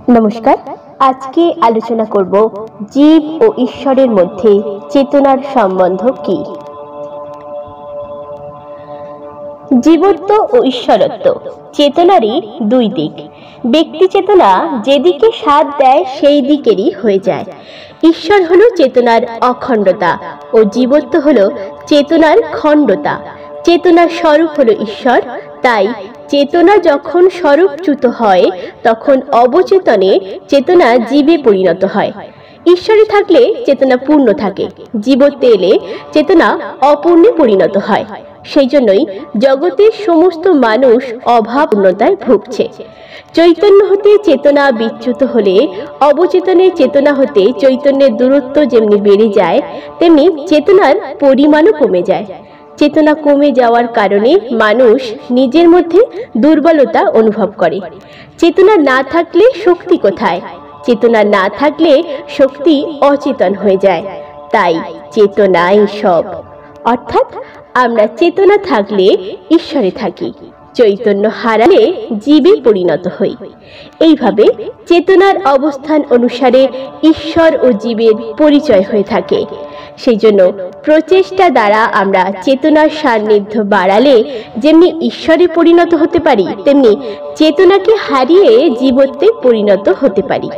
নমস্কার। আজকে আলোচনা করব জীব ও ঈশ্বরের মধ্যে চেতনার সম্বন্ধ কি। জীবত্ব ও ঈশ্বরত্ব চেতনারই দুই দিক। ব্যক্তি চেতনা যেদিকে সাথ দেয় সেই দিকেরই হয়ে যায়। ঈশ্বর হলো চেতনার অখণ্ডতা ও জীবত্ব হলো চেতনার খণ্ডতা। চেতনার স্বরূপ হলো ঈশ্বর, তাই চেতনা যখন স্বরূপচ্যুত হয় তখন অবচেতনে চেতনা জীবে পরিণত হয়। ঈশ্বরে থাকলে চেতনা পূর্ণ থাকে, জীবত্বে এলে চেতনা অপূর্ণে পরিণত হয়। সেই জন্যই জগতের সমস্ত মানুষ অভাবপূর্ণতায় ভুগছে। চৈতন্য হতে চেতনা বিচ্যুত হলে অবচেতনে চেতনা হতে চৈতন্যের দূরত্ব যেমনি বেড়ে যায়, তেমনি চেতনার পরিমাণও কমে যায়। চেতনা কমে যাওয়ার কারণে মানুষ নিজের মধ্যে দুর্বলতা অনুভব করে। চেতনা না থাকলে শক্তি কোথায়? চেতনা না থাকলে শক্তি অচেতন হয়ে যায়। তাই চেতনাই সব। অর্থাৎ আমরা চেতনা থাকলে ঈশ্বরে থাকি, চৈতন্য হারালে জীবে পরিণত হই। এইভাবে চেতনার অবস্থান অনুসারে ঈশ্বর ও জীবের পরিচয় হয়ে থাকে। সেই জন্য প্রচেষ্টা দ্বারা আমরা চেতনার সান্নিধ্য বাড়ালে যেমনি ঈশ্বরে পরিণত হতে পারি, তেমনি চেতনাকে হারিয়ে জীবত্বে পরিণত হতে পারি।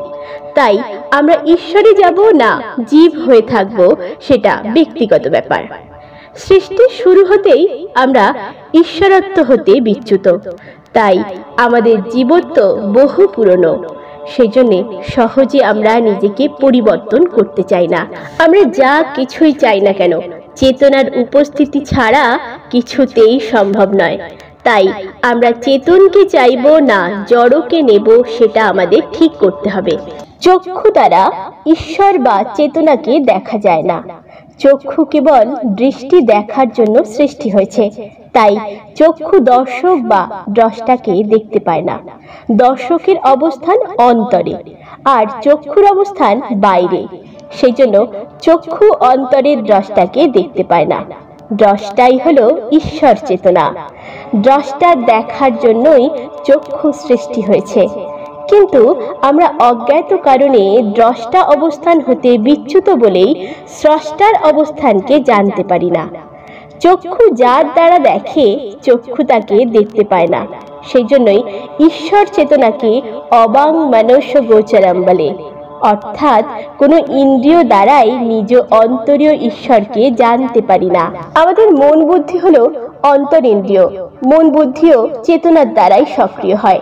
তাই আমরা ঈশ্বরে যাব না জীব হয়ে থাকব, সেটা ব্যক্তিগত ব্যাপার। সৃষ্টির শুরু হতেই আমরা ঈশ্বরত্ব হতে বিচ্যুত, তাই আমাদের জীবত্ব বহু পুরনো। সেই জন্য সহজে আমরা নিজেকে পরিবর্তন করতে চাই না। আমরা যা কিছুই চাই না কেন, চেতনার উপস্থিতি ছাড়া কিছুতেই সম্ভব নয়। তাই আমরা চেতনকে চাইব না জড়কে নেব, সেটা আমাদের ঠিক করতে হবে। চক্ষু দ্বারা ঈশ্বর বা চেতনাকে দেখা যায় না। চক্ষু কেবল দৃষ্টি দেখার জন্য সৃষ্টি হয়েছে, তাই চক্ষু দর্শক বা দ্রষ্টাকে দেখতে পায় না। দর্শকের অবস্থান অন্তরে আর চক্ষুর অবস্থান বাইরে। সেই জন্য চক্ষু অন্তরের দ্রষ্টাকে দেখতে পায় না। দ্রষ্টাই হলো ঈশ্বর চেতনা। দ্রষ্টা দেখার জন্যই চক্ষু সৃষ্টি হয়েছে, কিন্তু আমরা অজ্ঞাত কারণে দ্রষ্টা অবস্থান হতে বিচ্যুত বলেই স্রষ্টার অবস্থানকে জানতে পারি না। চক্ষু যার দ্বারা দেখে, চক্ষু তাকে দেখতে পায় না। সেই জন্যই ঈশ্বর চেতনাকে অবাং মনুষ্য গোচরম বলে, অর্থাৎ কোনো ইন্দ্রিয় দ্বারাই নিজ অন্তরীয় ঈশ্বরকে জানতে পারি না। আমাদের মন বুদ্ধি হলো অন্তরিন্দ্রিয়। মন বুদ্ধিও চেতনার দ্বারাই সক্রিয় হয়,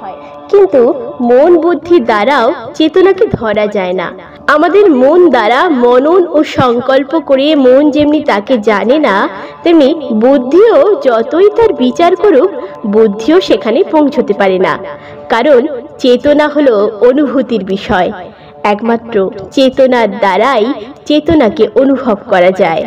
কিন্তু মন বুদ্ধি দ্বারাও চেতনাকে ধরা যায় না। আমাদের মন দ্বারা মনন ও সংকল্প করে মন যেমনি তাকে জানে না, তেমনি বুদ্ধিও যতই তার বিচার করুক, বুদ্ধিও সেখানে পৌঁছতে পারে না। কারণ চেতনা হলো অনুভূতির বিষয়। একমাত্র চেতনার দ্বারাই চেতনাকে অনুভব করা যায়।